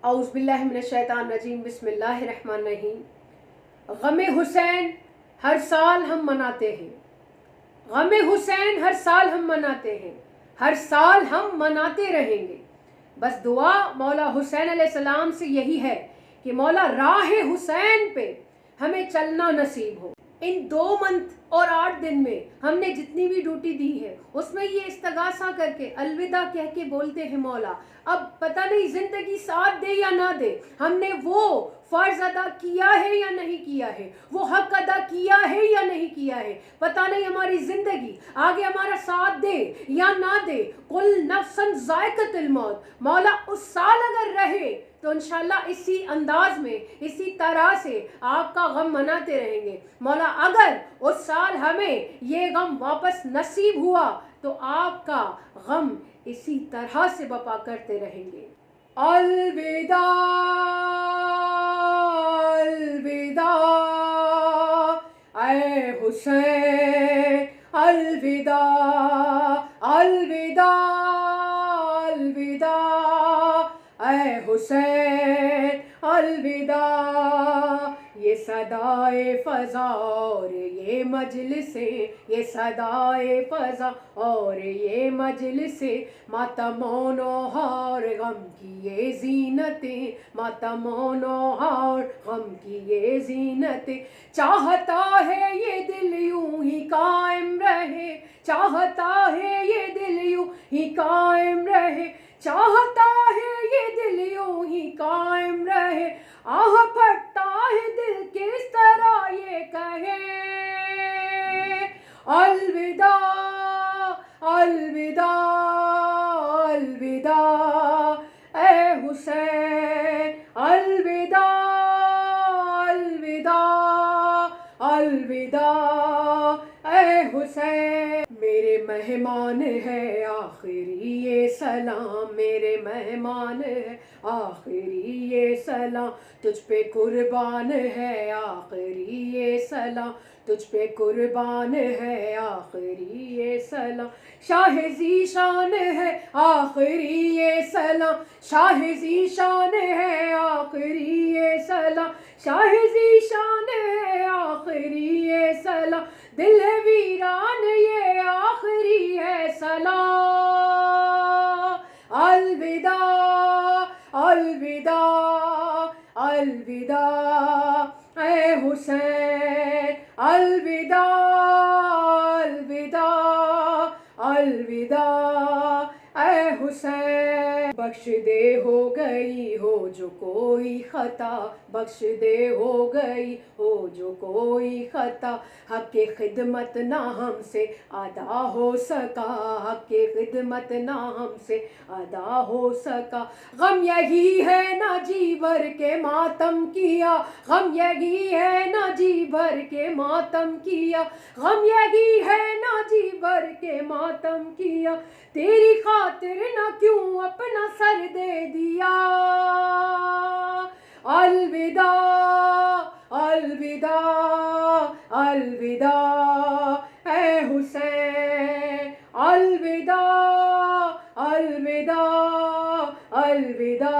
औज़ुबिल्लाहि मिनश्शैतानिर्रजीम बिस्मिल्लाहिर्रहमानिर्रहीम। गम हुसैन हर साल हम मनाते हैं, गम हुसैन हर साल हम मनाते हैं, हर साल हम मनाते रहेंगे। बस दुआ मौला हुसैन अलैहिस्सलाम से यही है कि मौला राह हुसैन पे हमें चलना नसीब हो। इन 2 मंथ और 8 दिन में हमने जितनी भी ड्यूटी दी है उसमें ये इस्तगासा करके अलविदा कह के बोलते हैं मौला अब पता नहीं जिंदगी साथ दे या ना दे, हमने वो फर्ज अदा किया है या नहीं किया है, वो हक अदा किया है या नहीं किया है, पता नहीं हमारी जिंदगी आगे हमारा साथ दे या ना दे। कुल नफ्सन ज़ायक़तुल मौत, मौला उस साल अगर रहे तो इंशाल्लाह इसी अंदाज में इसी तरह से आपका गम मनाते रहेंगे। मौला अगर उस साल हमें ये गम वापस नसीब हुआ तो आपका गम इसी तरह से बपा करते रहेंगे। अलविदा अलविदा ऐ हुसैन, अलविदा अलविदा अलविदा ऐ हुसैन, अलविदा। ये सदाए फ़ज़ा और ये मजलिसें, ये सदाए फ़ज़ा और ये मजलिसें, मातमोनो हार गम की ये ज़ीनतें, मातमोनो हार गम की ये ज़ीनतें। चाहता है ये दिल यूं ही कायम रहे, चाहता है ये दिल यूं ही कायम रहे, चाहता है ये दिल यूं ही कायम रहे। आह फटता है दिल किस तरह ये कहे, अलविदा अलविदा अलविदा ऐ हुसैन, अलविदा अलविदा अलविदा ऐ हुसैन। मेरे मेहमान है आखिरी ये सलाम, मेरे मेहमान है आखिरी ये सलाम, तुझ पे कुर्बान है आखिरी ये सलाम, तुझ पे कुर्बान है आखिरी ये सलाम। शाह ज़ीशान है आखिरी ये सलाम, शाह ज़ीशान है आखिरी ये सलाम, शाह ज़ीशान है आखिरी ये सलाम। दिल वीरान ये आखिरी है सलाम, अलविदा अलविदा अलविदा ऐ हुसैन, अलविदा अलविदा अलविदा ऐ हुसैन। बख्श दे हो गई हो जो कोई खता, बख्श दे हो गई हो जो कोई खता, हक के खिदमत ना हमसे अदा हो सका, हक के खिदमत ना हमसे अदा हो सका। गम यही है ना जी भर के मातम किया, गम यही है ना जी भर के मातम किया, गम यही है ना जी भर के मातम किया। तेरी खातिर ना क्यों अपना सर दे दिया, अलविदा अलविदा अलविदा ऐ हुसैन, अलविदा अलविदा अलविदा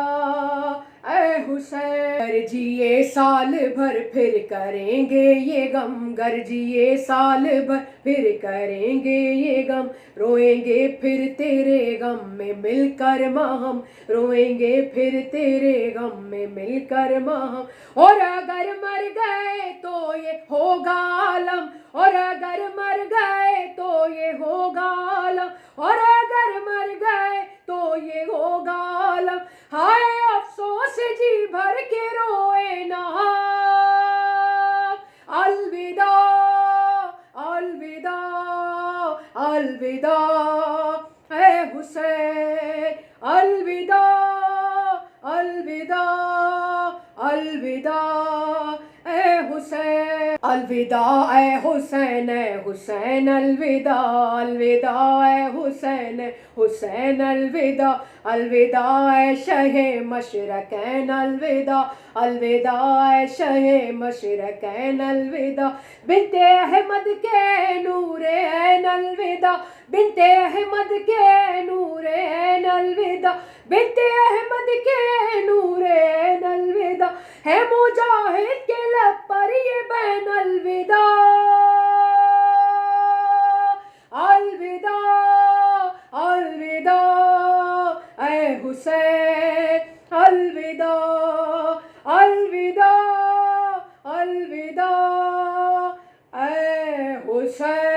ऐ हुसैन। गर्जिए साल भर फिर करेंगे ये गम, गर्जिए साल भर फिर करेंगे ये गम, रोएंगे फिर तेरे गम में मिलकर महम, रोएंगे फिर तेरे गम में मिलकर महम। और अगर मर गए तो ये होगा आलम, और अगर मर गए तो ये होगा आलम, और अगर मर गए तो ये होगा आलम। हाय अफसोस जी भर के रोए ना, अलविदा अलविदा अलविदा ऐ हुसैन, अलविदा अलविदा अलविदा ऐ हुसैन, अलविदा ऐ हुसैन, ऐ हुसैन अलविदा, अलविदा ऐ हुसैन, हुसैन अलविदा, अलविदा ऐ शहे मशरकैन, अलविदा अलविदा ऐ शहे मशरकैन, अलविदा बिन्ते अहमद के नूरे ऐन, अलविदा बिन्ते अहमद के नूरे ऐन, अलविदा बिन्ते अहमद के नूरे है मुजाहिद के लब पर ये बहन अलविदा, अलविदा, अलविदा ऐ हुसैन, अलविदा, अलविदा, अलविदा ऐ हुसैन।